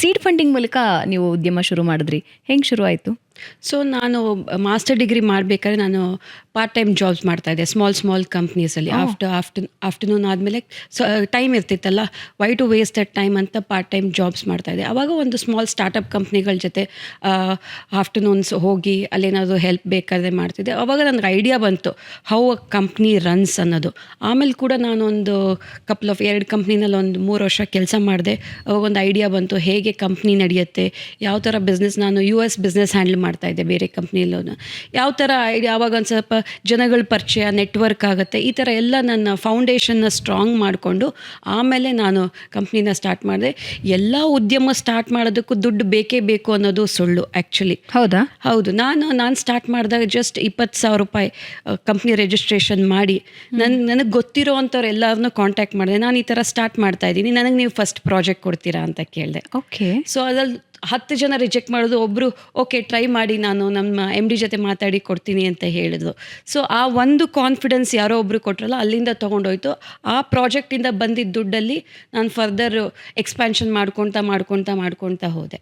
Seed funding ಮೂಲಕ ನೀವು ಉದ್ಯಮ ಶುರು ಮಾಡಿದ್ರಿ. ಹೆಂಗೆ ಶುರು ಆಯಿತು? ಸೊ ನಾನು ಮಾಸ್ಟರ್ ಡಿಗ್ರಿ ಮಾಡಬೇಕಾದ್ರೆ ನಾನು ಪಾರ್ಟ್ ಟೈಮ್ ಜಾಬ್ಸ್ ಮಾಡ್ತಾಯಿದ್ದೆ ಸ್ಮಾಲ್ ಕಂಪ್ನೀಸಲ್ಲಿ. ಆಫ್ಟರ್ನೂನ್ ಆದಮೇಲೆ ಟೈಮ್ ಇರ್ತಿತ್ತಲ್ಲ, why to waste that time ಅಂತ ಪಾರ್ಟ್ ಟೈಮ್ ಜಾಬ್ಸ್ ಮಾಡ್ತಾಯಿದ್ದೆ. ಆವಾಗ ಒಂದು ಸ್ಮಾಲ್ ಸ್ಟಾರ್ಟಪ್ ಕಂಪ್ನಿಗಳ ಜೊತೆ ಆಫ್ಟರ್ನೂನ್ಸ್ ಹೋಗಿ ಅಲ್ಲೇನಾದರೂ ಹೆಲ್ಪ್ ಬೇಕಾದರೆ ಮಾಡ್ತಿದ್ದೆ. ಆವಾಗ ನನಗೆ ಐಡಿಯಾ ಬಂತು ಹೌ ಅ ಕಂಪ್ನಿ ರನ್ಸ್ ಅನ್ನೋದು. ಆಮೇಲೆ ಕೂಡ ನಾನೊಂದು ಎರಡು ಕಂಪ್ನಿನಲ್ಲಿ ಒಂದು 3 ವರ್ಷ ಕೆಲಸ ಮಾಡಿದೆ. ಅವಾಗೊಂದು ಐಡಿಯಾ ಬಂತು ಹೇಗೆ ಕಂಪ್ನಿ ನಡೆಯುತ್ತೆ, ಯಾವ ಥರ ಬಿಸ್ನೆಸ್. ನಾನು US ಬಿಸ್ನೆಸ್ ಹ್ಯಾಂಡಲ್ ಮಾಡ್ತಾಯಿದ್ದೆ ಬೇರೆ ಕಂಪ್ನಿಯಲ್ಲೂ. ಯಾವ ಥರ ಐಡಿಯಾ, ಆವಾಗ ಒಂದು ಸ್ವಲ್ಪ ಜನಗಳ ಪರಿಚಯ, ನೆಟ್ವರ್ಕ್ ಆಗುತ್ತೆ. ಈ ಥರ ಎಲ್ಲ ನನ್ನ ಫೌಂಡೇಶನ್ನ ಸ್ಟ್ರಾಂಗ್ ಮಾಡಿಕೊಂಡು ಆಮೇಲೆ ನಾನು ಕಂಪ್ನಿನ ಸ್ಟಾರ್ಟ್ ಮಾಡಿದೆ. ಎಲ್ಲ ಉದ್ಯಮ ಸ್ಟಾರ್ಟ್ ಮಾಡೋದಕ್ಕೂ ದುಡ್ಡು ಬೇಕೇ ಬೇಕು ಅನ್ನೋದು ಸುಳ್ಳು ಆ್ಯಕ್ಚುಲಿ. ಹೌದಾ? ಹೌದು. ನಾನು ಸ್ಟಾರ್ಟ್ ಮಾಡಿದಾಗ ಜಸ್ಟ್ 20,000 ರೂಪಾಯಿ ಕಂಪ್ನಿ ರಿಜಿಸ್ಟ್ರೇಷನ್ ಮಾಡಿ ನನಗೆ ಗೊತ್ತಿರೋ ಅಂಥವ್ರು ಎಲ್ಲರನ್ನೂ ಕಾಂಟ್ಯಾಕ್ಟ್ ಮಾಡಿದೆ. ನಾನು ಈ ಥರ ಸ್ಟಾರ್ಟ್ ಮಾಡ್ತಾ ಇದ್ದೀನಿ, ನನಗೆ ನೀವು ಫಸ್ಟ್ ಪ್ರಾಜೆಕ್ಟ್ ಕೊಡ್ತೀರಾ ಅಂತ ಕೇಳಿದೆ. ಓಕೆ. ಸೊ ಅದ್ರಲ್ಲಿ 10 ಜನ ರಿಜೆಕ್ಟ್ ಮಾಡೋದು, ಒಬ್ಬರು ಓಕೆ ಟ್ರೈ ಮಾಡಿ, ನಾನು ನಮ್ಮ MD ಜೊತೆ ಮಾತಾಡಿ ಕೊಡ್ತೀನಿ ಅಂತ ಹೇಳಿದ್ರು. ಸೊ ಆ ಒಂದು ಕಾನ್ಫಿಡೆನ್ಸ್ ಯಾರೋ ಒಬ್ಬರು ಕೊಟ್ರಲ್ಲ, ಅಲ್ಲಿಂದ ತೊಗೊಂಡೋಯ್ತು. ಆ ಪ್ರಾಜೆಕ್ಟಿಂದ ಬಂದಿದ್ದ ದುಡ್ಡಲ್ಲಿ ನಾನು ಫರ್ದರ್ ಎಕ್ಸ್ಪ್ಯಾನ್ಷನ್ ಮಾಡ್ಕೊತಾ ಹೋದೆ.